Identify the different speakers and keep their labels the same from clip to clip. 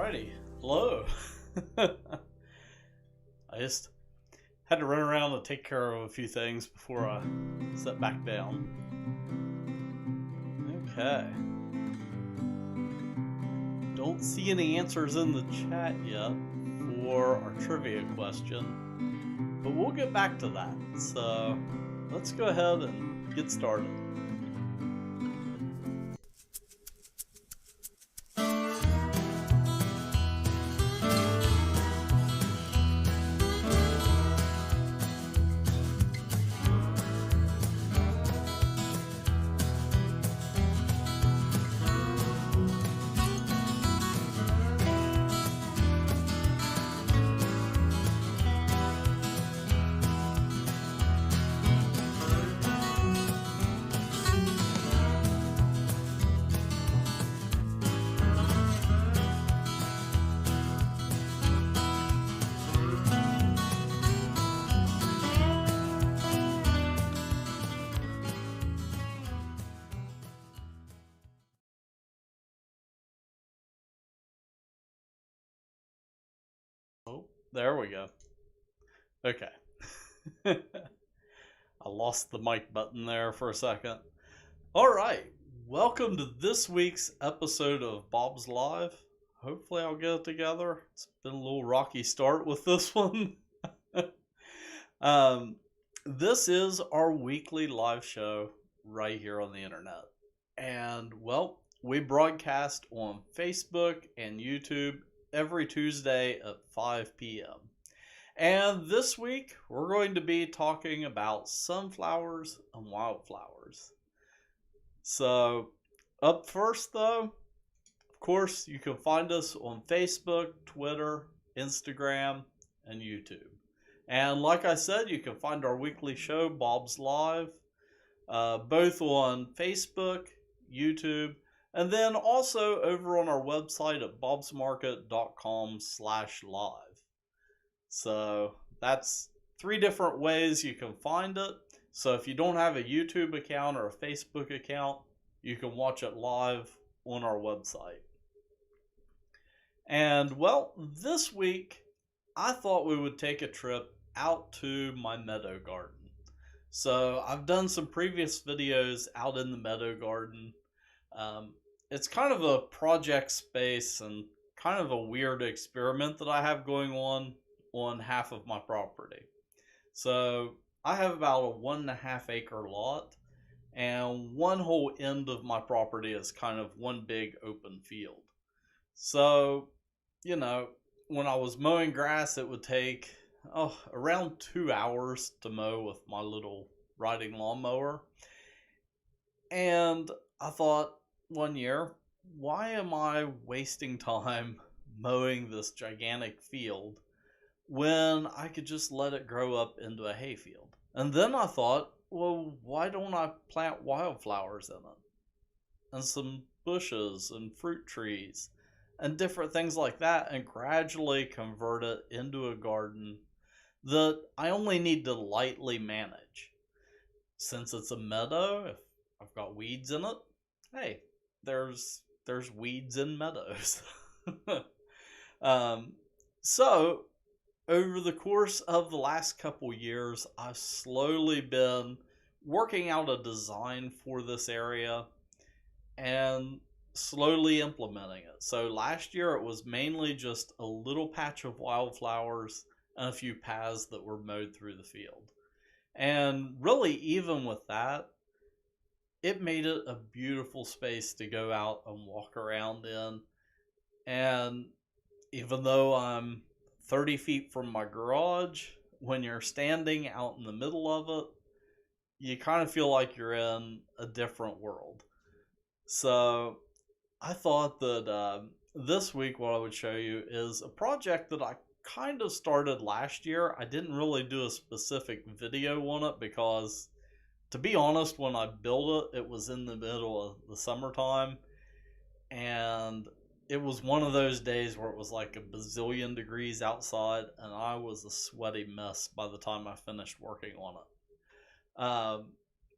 Speaker 1: Alrighty, hello. I just had to run around and take care of a few things before I sat back down. Okay. Don't see any answers in the chat yet for our trivia question, but we'll get back to that. So let's go ahead and get started. Oh, there we go. Okay. I lost the mic button there for a second. Alright, welcome to this week's episode of Bob's Live. Hopefully I'll get it together. It's been a little rocky start with this one. This is our weekly live show right here on the internet. And, well, we broadcast on Facebook and YouTube every Tuesday at 5 p.m. And this week, we're going to be talking about sunflowers and wildflowers. So, up first though, of course, you can find us on Facebook, Twitter, Instagram, and YouTube. And like I said, you can find our weekly show, Bob's Live, both on Facebook, YouTube, and then also over on our website at bobsmarket.com/live. So that's 3 different ways you can find it. So if you don't have a YouTube account or a Facebook account, you can watch it live on our website. And well, this week, I thought we would take a trip out to my meadow garden. So I've done some previous videos out in the meadow garden. It's kind of a project space and kind of a weird experiment that I have going on half of my property. So I have about a 1.5 acre lot, and one whole end of my property is kind of one big open field. So, you know, when I was mowing grass, it would take around 2 hours to mow with my little riding lawnmower. And I thought one year, why am I wasting time mowing this gigantic field when I could just let it grow up into a hayfield? And then I thought, well, why don't I plant wildflowers in it? And some bushes and fruit trees and different things like that, and gradually convert it into a garden that I only need to lightly manage. Since it's a meadow, if I've got weeds in it, hey, there's weeds in meadows. So over the course of the last couple years, I've slowly been working out a design for this area and slowly implementing it. So last year it was mainly just a little patch of wildflowers and a few paths that were mowed through the field. And really, even with that, it made it a beautiful space to go out and walk around in. And even though I'm 30 feet from my garage, when you're standing out in the middle of it, you kind of feel like you're in a different world. So I thought that this week what I would show you is a project that I kind of started last year. I didn't really do a specific video on it because, to be honest, when I built it, it was in the middle of the summertime, and it was one of those days where it was like a bazillion degrees outside, and I was a sweaty mess by the time I finished working on it.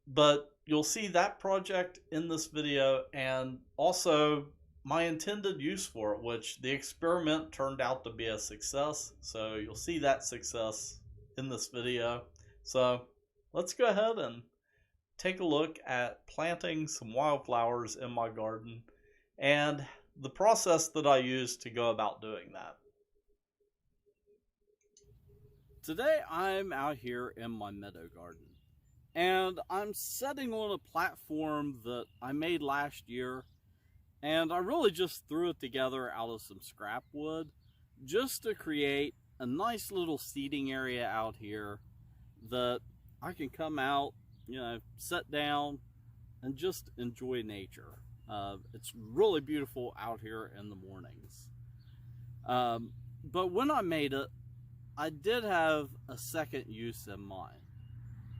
Speaker 1: But you'll see that project in this video, and also my intended use for it, which the experiment turned out to be a success. So you'll see that success in this video. So let's go ahead and take a look at planting some wildflowers in my garden and the process that I use to go about doing that.
Speaker 2: Today I'm out here in my meadow garden, and I'm setting on a platform that I made last year, and I really just threw it together out of some scrap wood just to create a nice little seating area out here that I can come out, sit down and just enjoy nature. It's really beautiful out here in the mornings. But when I made it, I did have a second use in mind.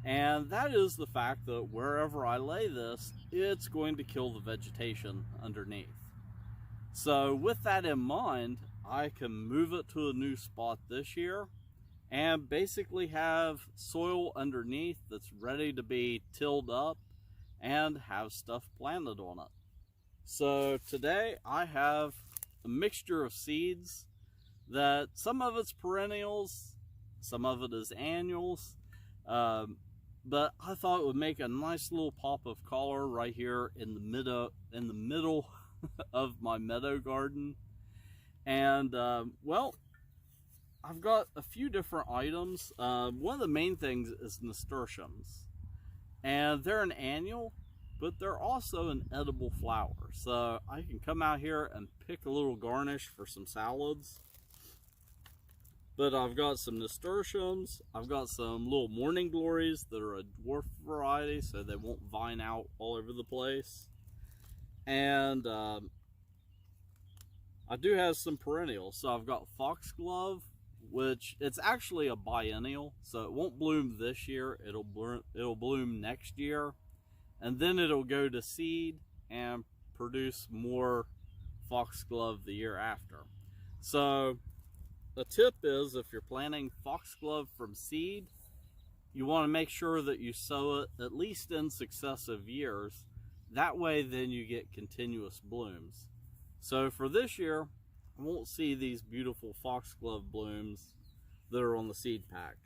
Speaker 2: And that is the fact that wherever I lay this, it's going to kill the vegetation underneath. So with that in mind, I can move it to a new spot this year and basically have soil underneath that's ready to be tilled up and have stuff planted on it. So today I have a mixture of seeds that some of it's perennials, some of it is annuals, but I thought it would make a nice little pop of color right here in the middle of my meadow garden. And well, I've got a few different items. One of the main things is nasturtiums, and they're an annual, but they're also an edible flower. So I can come out here and pick a little garnish for some salads. But I've got some nasturtiums, I've got some little morning glories that are a dwarf variety, so they won't vine out all over the place. And I do have some perennials. So I've got foxglove, which it's actually a biennial, so it won't bloom this year. It'll bloom next year, and then it'll go to seed and produce more foxglove the year after. So the tip is, if you're planting foxglove from seed, you want to make sure that you sow it at least in successive years. That way then you get continuous blooms. So for this year, I won't see these beautiful foxglove blooms that are on the seed pack.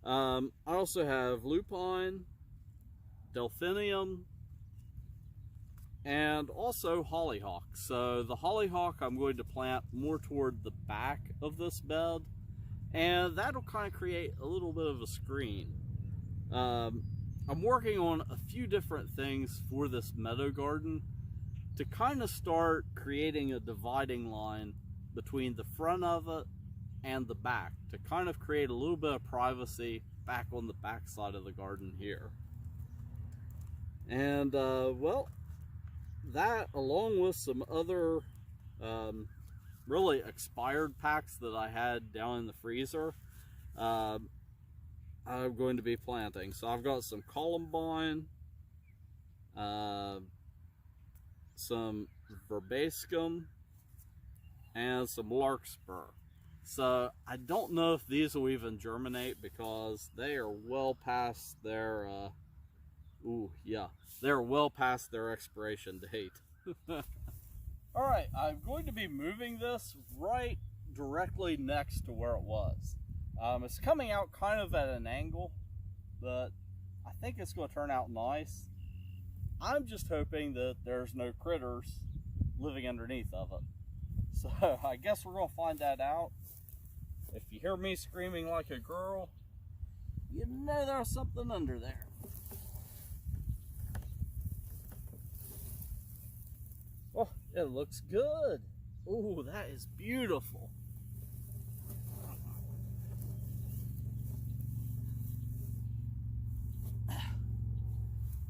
Speaker 2: I also have lupine, delphinium, and also hollyhock. So the hollyhock I'm going to plant more toward the back of this bed, and that'll kind of create a little bit of a screen. I'm working on a few different things for this meadow garden to kind of start creating a dividing line between the front of it and the back, to kind of create a little bit of privacy back on the back side of the garden here. And well, that, along with some other really expired packs that I had down in the freezer, I'm going to be planting. So I've got some columbine, some verbascum, and some larkspur. So I don't know if these will even germinate because they are well past their they're well past their expiration date. All right, I'm going to be moving this right directly next to where it was. It's coming out kind of at an angle, but I think it's going to turn out nice. I'm just hoping that there's no critters living underneath of it. So I guess we're going to find that out. If you hear me screaming like a girl, you know there's something under there. Oh, it looks good. Oh, that is beautiful.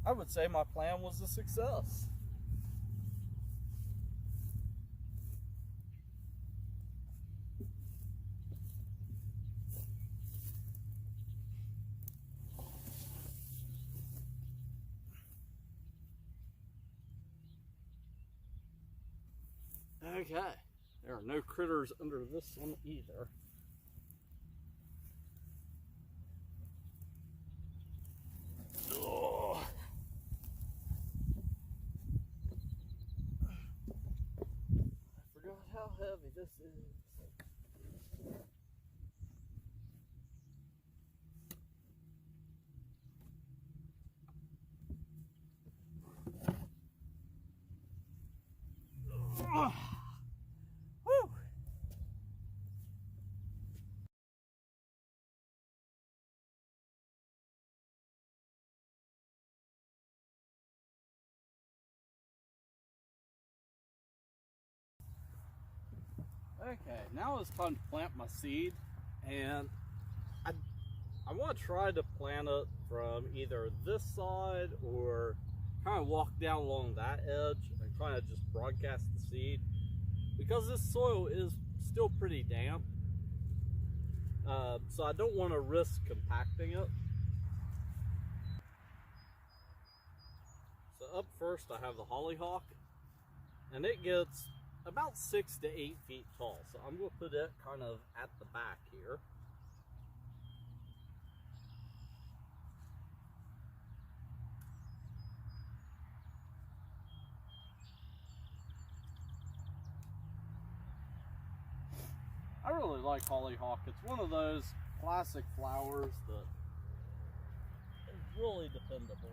Speaker 2: I would say my plan was a success. Okay, there are no critters under this one either. Oh. Whew. Okay, now it's time to plant my seed, and I want to try to plant it from either this side or kind of walk down along that edge and kind of just broadcast the seed, because this soil is still pretty damp, so I don't want to risk compacting it. So up first I have the hollyhock, and it gets about 6 to 8 feet tall, so I'm going to put it kind of at the back here. I really like hollyhock. It's one of those classic flowers that is really dependable.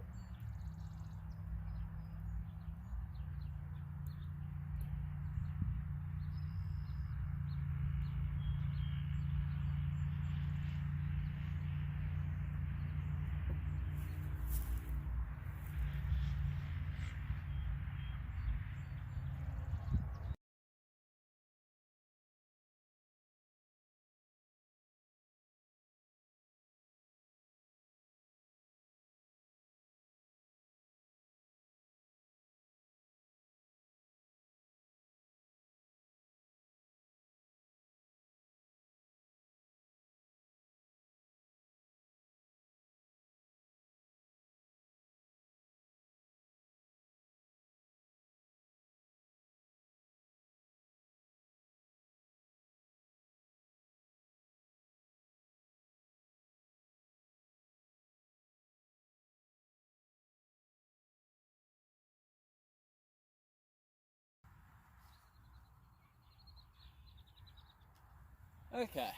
Speaker 2: Okay,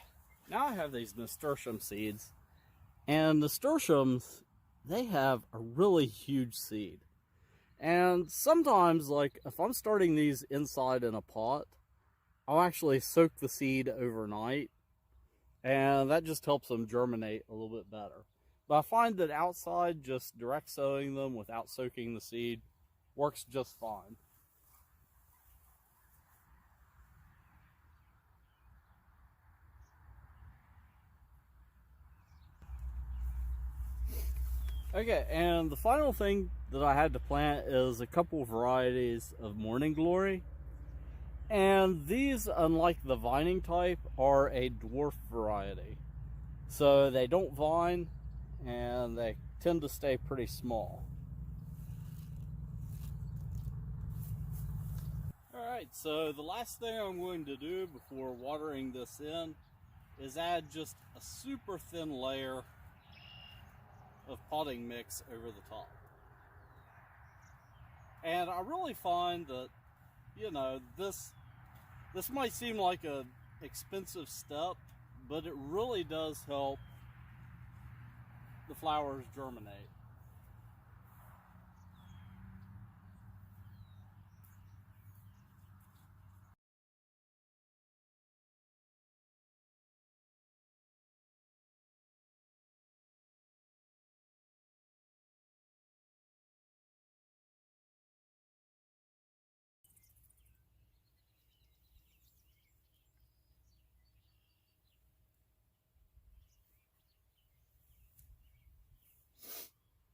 Speaker 2: now I have these nasturtium seeds, and nasturtiums, they have a really huge seed. And sometimes, like, if I'm starting these inside in a pot, I'll actually soak the seed overnight, and that just helps them germinate a little bit better. But I find that outside, just direct sowing them without soaking the seed works just fine. Okay, and the final thing that I had to plant is a couple varieties of morning glory. And these, unlike the vining type, are a dwarf variety. So they don't vine, and they tend to stay pretty small. Alright, so the last thing I'm going to do before watering this in is add just a super thin layer of potting mix over the top. And I really find that, you know, this might seem like an expensive step, but it really does help the flowers germinate.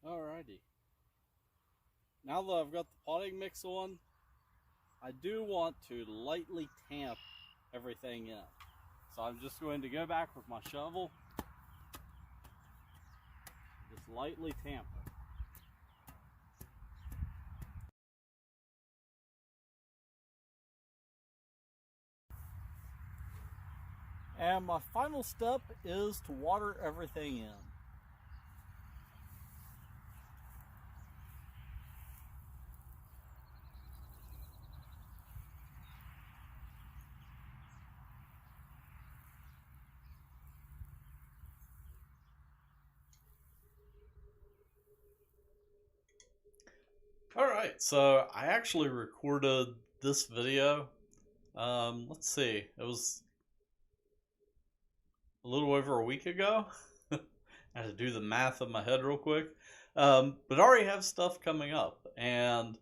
Speaker 2: Alrighty. Now that I've got the potting mix on, I do want to lightly tamp everything in. So I'm just going to go back with my shovel, just lightly tamp it. And my final step is to water everything in.
Speaker 1: All right, so I actually recorded this video. Let's see, it was a little over a week ago. I had to do the math in my head real quick. But I already have stuff coming up, and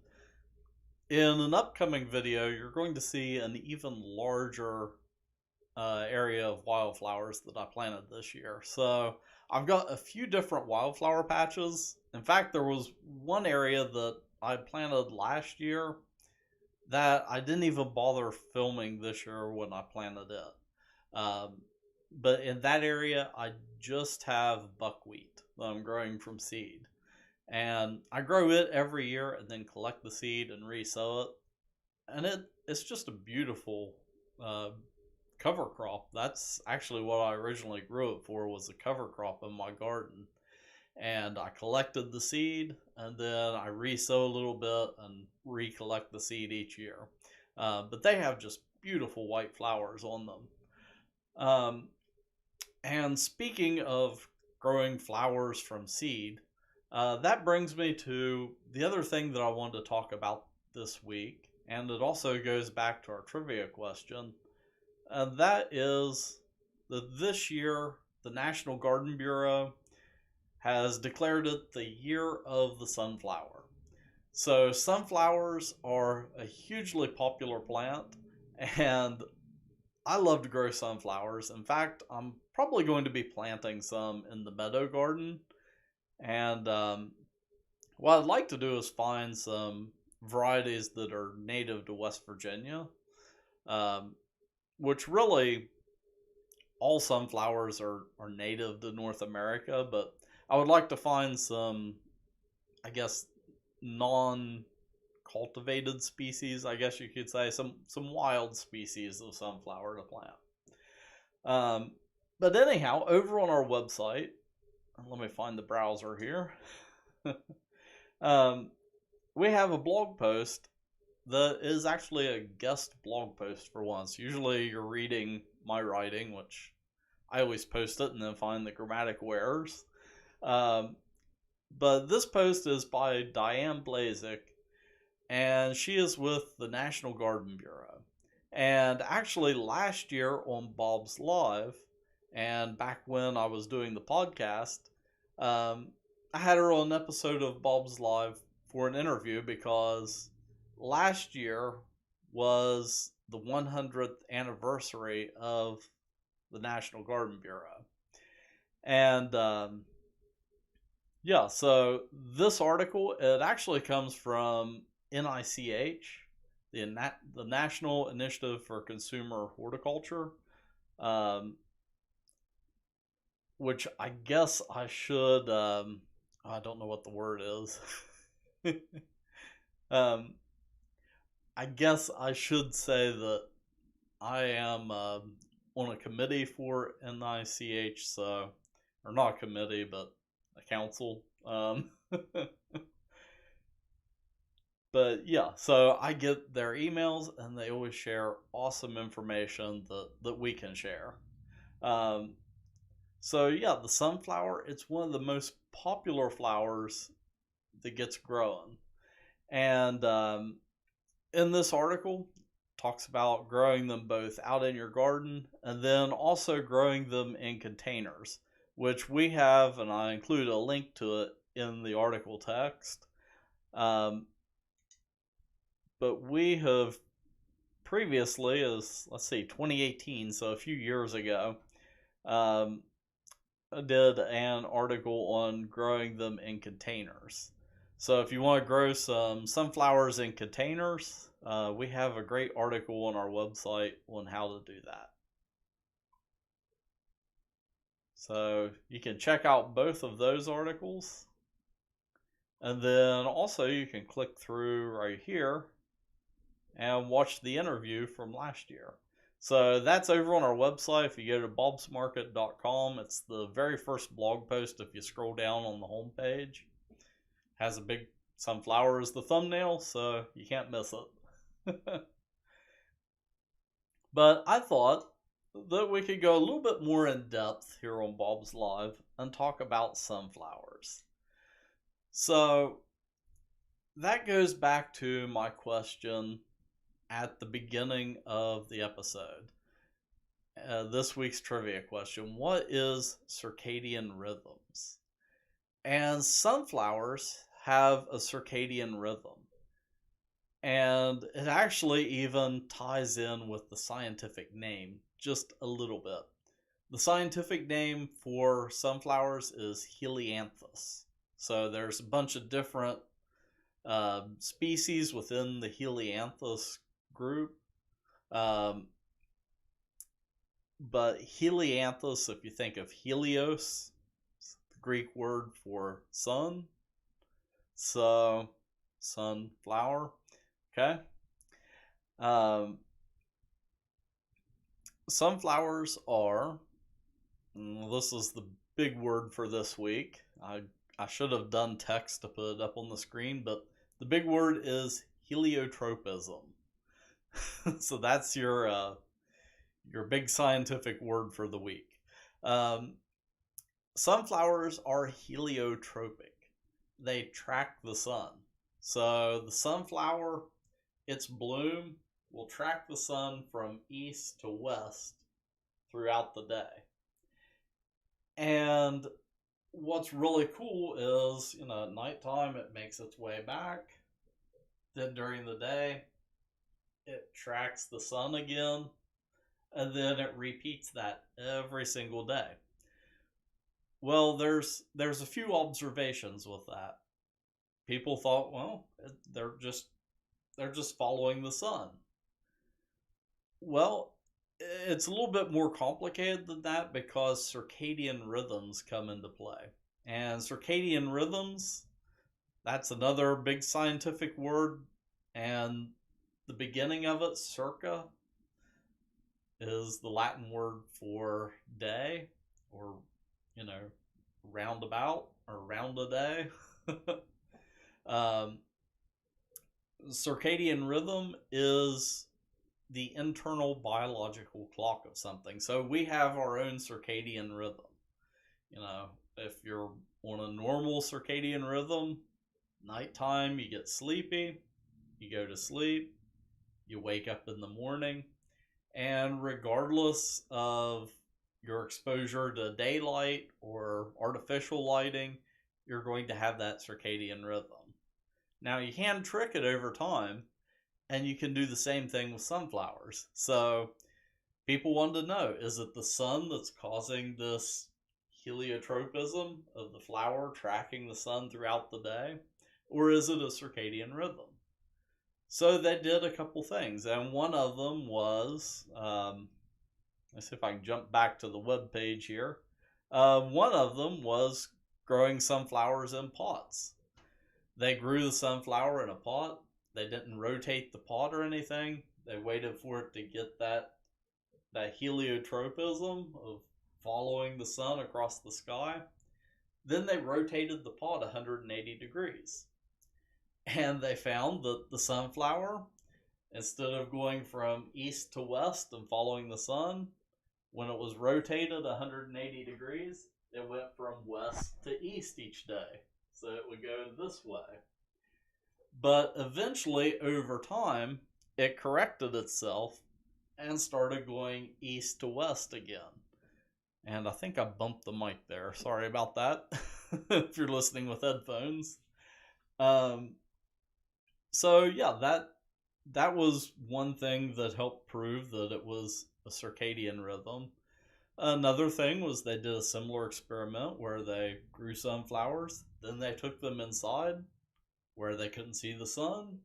Speaker 1: in an upcoming video, you're going to see an even larger area of wildflowers that I planted this year. So I've got a few different wildflower patches. In fact, there was one area that I planted last year that I didn't even bother filming this year when I planted it. But in that area, I just have buckwheat that I'm growing from seed. And I grow it every year and then collect the seed and resow it. And it's just a beautiful uh, cover crop. That's actually what I originally grew it for, was a cover crop in my garden. And I collected the seed, and then I resow a little bit and recollect the seed each year. But they have just beautiful white flowers on them. And speaking of growing flowers from seed, that brings me to the other thing that I wanted to talk about this week, and it also goes back to our trivia question, and that is that this year the National Garden Bureau has declared it the year of the sunflower. So, sunflowers are a hugely popular plant, and I love to grow sunflowers. In fact, I'm probably going to be planting some in the meadow garden. And what I'd like to do is find some varieties that are native to West Virginia, um, which really all sunflowers are native to North America, but I would like to find some, I guess, non cultivated species, I guess you could say, some wild species of sunflower to plant. Um, but anyhow, over on our website, let me find the browser here. um, we have a blog post that is actually a guest blog post for once. Usually you're reading my writing, which I always post it and then find the grammatical errors. Um, but this post is by Diane Blazik, and she is with the National Garden Bureau. And actually, last year on Bob's Live, and back when I was doing the podcast, um, I had her on an episode of Bob's Live for an interview because last year was the 100th anniversary of the National Garden Bureau. And yeah, so this article, it actually comes from NICH, the National Initiative for Consumer Horticulture, um, which I guess I should, I don't know what the word is. um, I guess I should say that I am on a committee for NICH, so, or not a committee, but a council. But yeah, so I get their emails and they always share awesome information that we can share. Um, so yeah, the sunflower, it's one of the most popular flowers that gets grown. And in this article, talks about growing them both out in your garden and then also growing them in containers, which we have, and I include a link to it in the article text. Um, but we have previously, as let's see, 2018, so a few years ago, um, I did an article on growing them in containers. So if you want to grow some sunflowers in containers, we have a great article on our website on how to do that. So you can check out both of those articles. And then also you can click through right here and watch the interview from last year. So that's over on our website. If you go to bobsmarket.com, it's the very first blog post. If you scroll down on the homepage, it has a big sunflower as the thumbnail, so you can't miss it. But I thought that we could go a little bit more in depth here on Bob's Live and talk about sunflowers. So that goes back to my question at the beginning of the episode. This week's trivia question: what is circadian rhythms? And sunflowers have a circadian rhythm. And it actually even ties in with the scientific name just a little bit. The scientific name for sunflowers is Helianthus. So there's a bunch of different species within the Helianthus group. Um, but Helianthus, if you think of Helios, the Greek word for sun, so sunflower, okay? Um, Sunflowers are, this is the big word for this week. I should have done text to put it up on the screen, but the big word is heliotropism. So that's your big scientific word for the week. Sunflowers are heliotropic. They track the sun. So the sunflower, its bloom will track the sun from east to west throughout the day. And what's really cool is, at nighttime it makes its way back. Then during the day, it tracks the sun again. And then it repeats that every single day. Well, there's a few observations with that. People thought, well, they're just following the sun. Well, it's a little bit more complicated than that because circadian rhythms come into play. And circadian rhythms, that's another big scientific word. And the beginning of it, circa, is the Latin word for day, or, roundabout, or round a day. Circadian rhythm is the internal biological clock of something. So we have our own circadian rhythm. If you're on a normal circadian rhythm, nighttime you get sleepy, you go to sleep, you wake up in the morning, and regardless of your exposure to daylight or artificial lighting, you're going to have that circadian rhythm. Now, you can trick it over time, and you can do the same thing with sunflowers. So, people wanted to know, is it the sun that's causing this heliotropism of the flower tracking the sun throughout the day? Or is it a circadian rhythm? So they did a couple things, and one of them was, let's see if I can jump back to the web page here. One of them was growing sunflowers in pots. They grew the sunflower in a pot. They didn't rotate the pot or anything. They waited for it to get that heliotropism of following the sun across the sky. Then they rotated the pot 180 degrees. And they found that the sunflower, instead of going from east to west and following the sun, when it was rotated 180 degrees, it went from west to east each day. So it would go this way. But eventually, over time, it corrected itself and started going east to west again. And I think I bumped the mic there. Sorry about that, if you're listening with headphones. So yeah, that was one thing that helped prove that it was a circadian rhythm. Another thing was they did a similar experiment where they grew sunflowers, then they took them inside where they couldn't see the sun,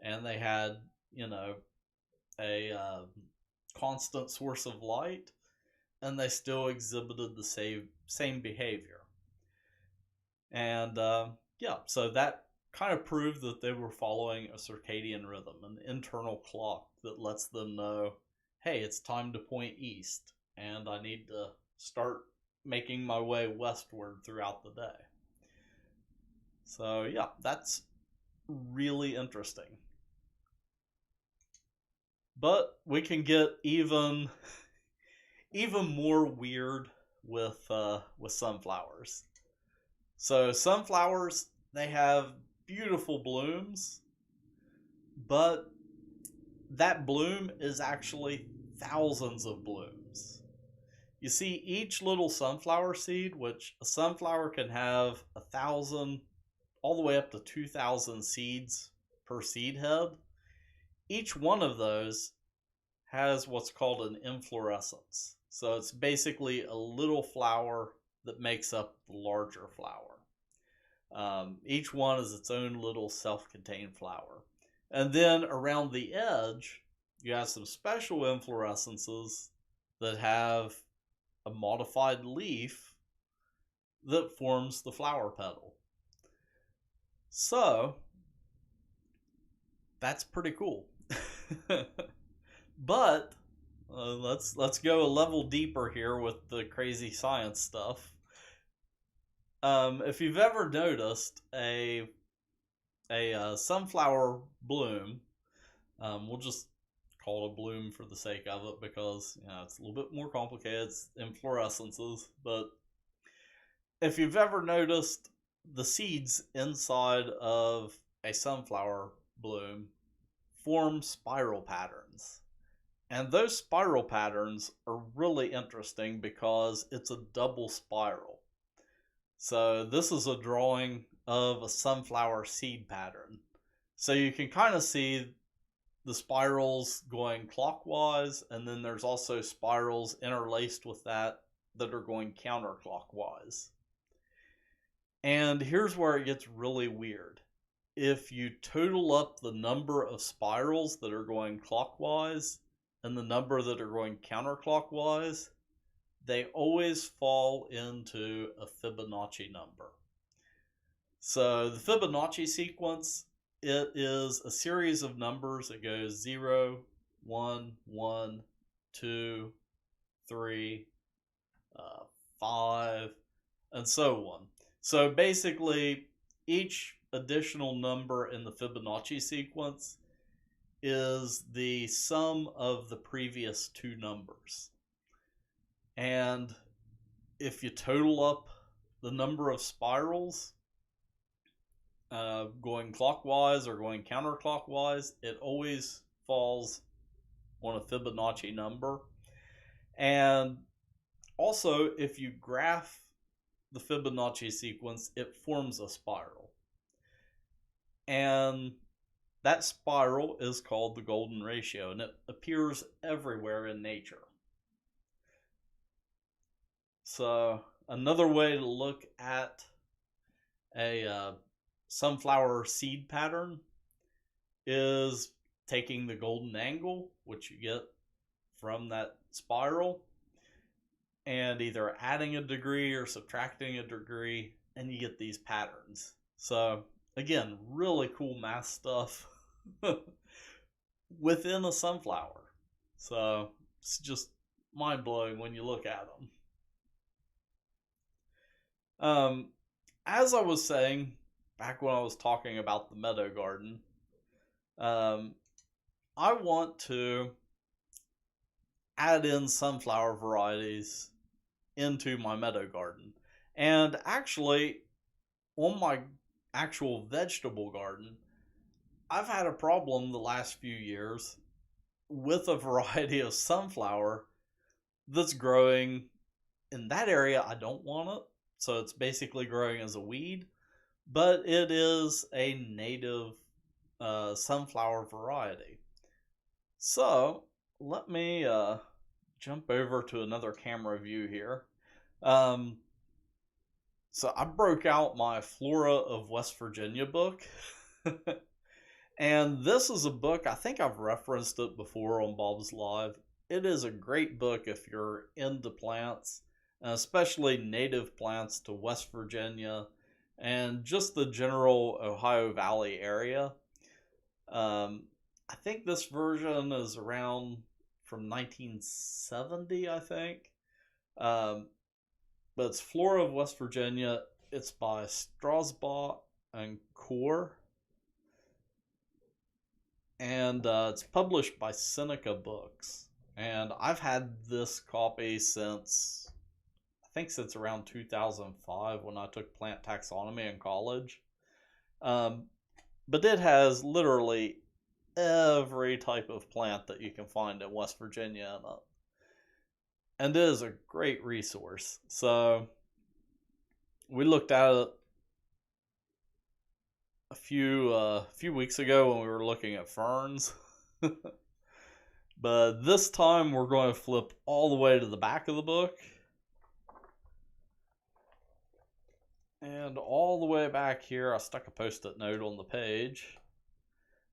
Speaker 1: and they had, a constant source of light, and they still exhibited the same behavior. And yeah, so that kind of proved that they were following a circadian rhythm, an internal clock that lets them know, hey, it's time to point east, and I need to start making my way westward throughout the day. So yeah, that's really interesting. But we can get even more weird with sunflowers. So sunflowers, they have beautiful blooms, but that bloom is actually thousands of blooms. You see, each little sunflower seed, which a sunflower can have 1,000 all the way up to 2,000 seeds per seed head, each one of those has what's called an inflorescence. So it's basically a little flower that makes up the larger flower. Each one is its own little self-contained flower. And then around the edge, you have some special inflorescences that have a modified leaf that forms the flower petal. So, that's pretty cool. But let's go a level deeper here with the crazy science stuff. If you've ever noticed a sunflower bloom, we'll just call it a bloom for the sake of it because it's a little bit more complicated. It's inflorescences, but if you've ever noticed the seeds inside of a sunflower bloom form spiral patterns. And those spiral patterns are really interesting because it's a double spiral. So this is a drawing of a sunflower seed pattern. So you can kind of see the spirals going clockwise, and then there's also spirals interlaced with that are going counterclockwise. And here's where it gets really weird. If you total up the number of spirals that are going clockwise and the number that are going counterclockwise, they always fall into a Fibonacci number. So the Fibonacci sequence, it is a series of numbers. It goes 0, 1, 1, 2, 3, 5, and so on. So basically, each additional number in the Fibonacci sequence is the sum of the previous two numbers. And if you total up the number of spirals going clockwise or going counterclockwise, it always falls on a Fibonacci number. And also, if you graph the Fibonacci sequence, it forms a spiral. And that spiral is called the golden ratio, and it appears everywhere in nature. So another way to look at a sunflower seed pattern is taking the golden angle, which you get from that spiral, and either adding a degree or subtracting a degree, and you get these patterns. So again, really cool math stuff within a sunflower. So it's just mind-blowing when you look at them. As I was saying back when I was talking about the meadow garden, I want to add in sunflower varieties into my meadow garden. And actually, on my actual vegetable garden, I've had a problem the last few years with a variety of sunflower that's growing in that area. I don't want it, so it's basically growing as a weed, but it is a native sunflower variety. So let me jump over to another camera view here. So I broke out my Flora of West Virginia book. And this is a book, I think I've referenced it before on Bob's Live. It is a great book if you're into plants, and especially native plants to West Virginia and just the general Ohio Valley area. I think this version is around from 1970, I think. But it's Flora of West Virginia. It's by Strasbaugh and Core. And it's published by Seneca Books. And I've had this copy since around 2005 when I took plant taxonomy in college. but it has literally every type of plant that you can find in West Virginia in it. And it is a great resource. So we looked at it a few weeks ago when we were looking at ferns. But this time we're going to flip all the way to the back of the book. And all the way back here, I stuck a post-it note on the page.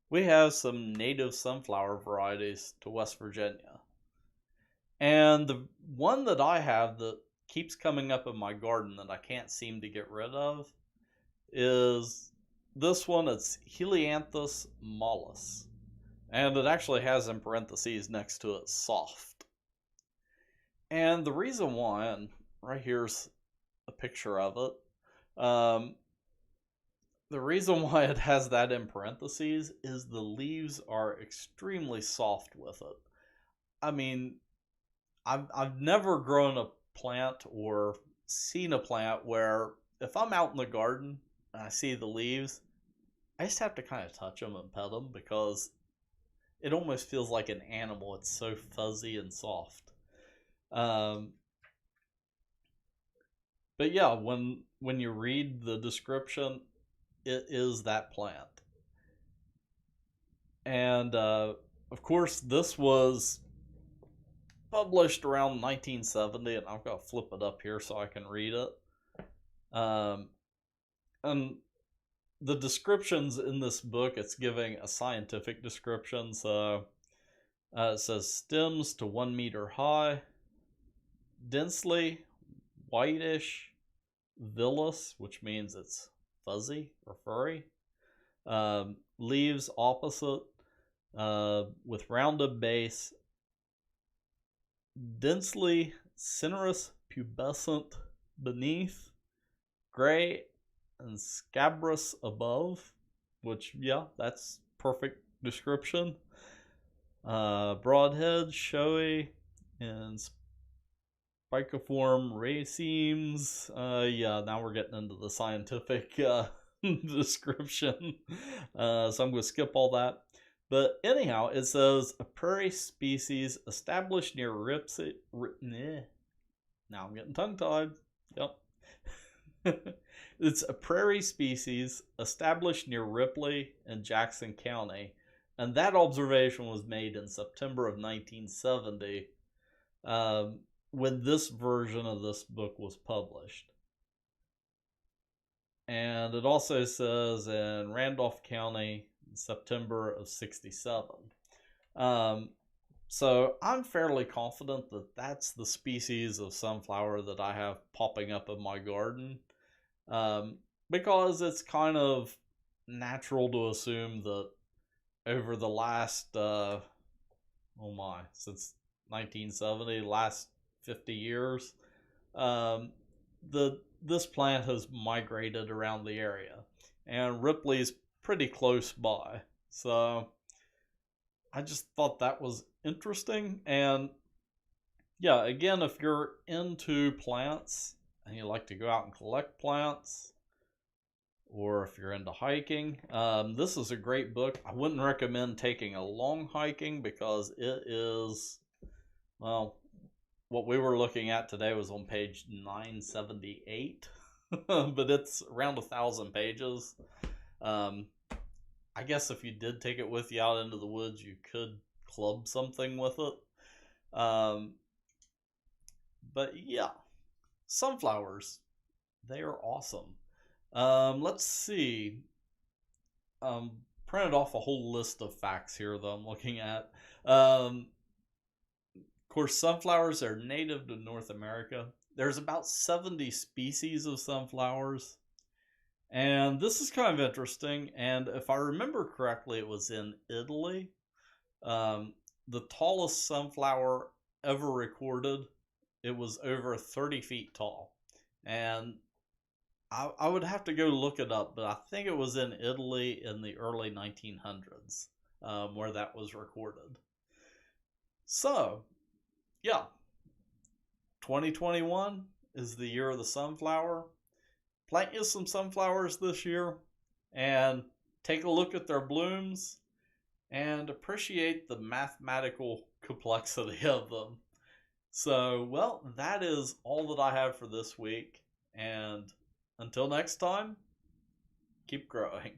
Speaker 1: We have some native sunflower varieties to West Virginia. And the one that I have that keeps coming up in my garden that I can't seem to get rid of is this one. It's Helianthus mollis. And it actually has in parentheses next to it soft. And the reason why, and right here's a picture of it, the reason why it has that in parentheses is the leaves are extremely soft with it. I mean, I've never grown a plant or seen a plant where if I'm out in the garden and I see the leaves, I just have to kind of touch them and pet them because it almost feels like an animal. It's so fuzzy and soft. But yeah, when you read the description, it is that plant. And of course, this was published around 1970, and I've got to flip it up here so I can read it. And the descriptions in this book, it's giving a scientific description. So it says stems to 1 meter high, densely whitish, villous, which means it's fuzzy or furry. Leaves opposite, with rounded base, densely cinereous pubescent beneath, gray and scabrous above, which, yeah, that's perfect description. Broadhead, showy, and spikiform racemes. Yeah, now we're getting into the scientific description. So I'm going to skip all that. But anyhow, it says a prairie species established near Ripsey. Now I'm getting tongue tied. Yep. It's a prairie species established near Ripley in Jackson County. And that observation was made in September of 1970, when this version of this book was published. And it also says in Randolph County, September of 67. So I'm fairly confident that that's the species of sunflower that I have popping up in my garden, because it's kind of natural to assume that over the last, since 1970, last 50 years, this plant has migrated around the area, and Ripley's pretty close by. So I just thought that was interesting. And yeah, again, if you're into plants and you like to go out and collect plants, or if you're into hiking, this is a great book. I wouldn't recommend taking a long hiking because it is, well, what we were looking at today was on page 978, but it's around 1,000 pages. I guess if you did take it with you out into the woods, you could club something with it. But yeah, sunflowers, they are awesome. Let's see. Printed off a whole list of facts here that I'm looking at. Of course, sunflowers are native to North America. There's about 70 species of sunflowers. And this is kind of interesting. And if I remember correctly, it was in Italy. The tallest sunflower ever recorded, it was over 30 feet tall. And I would have to go look it up, but I think it was in Italy in the early 1900s, where that was recorded. So, yeah, 2021 is the year of the sunflower. Plant you some sunflowers this year, and take a look at their blooms, and appreciate the mathematical complexity of them. So, well, that is all that I have for this week. And until next time, keep growing.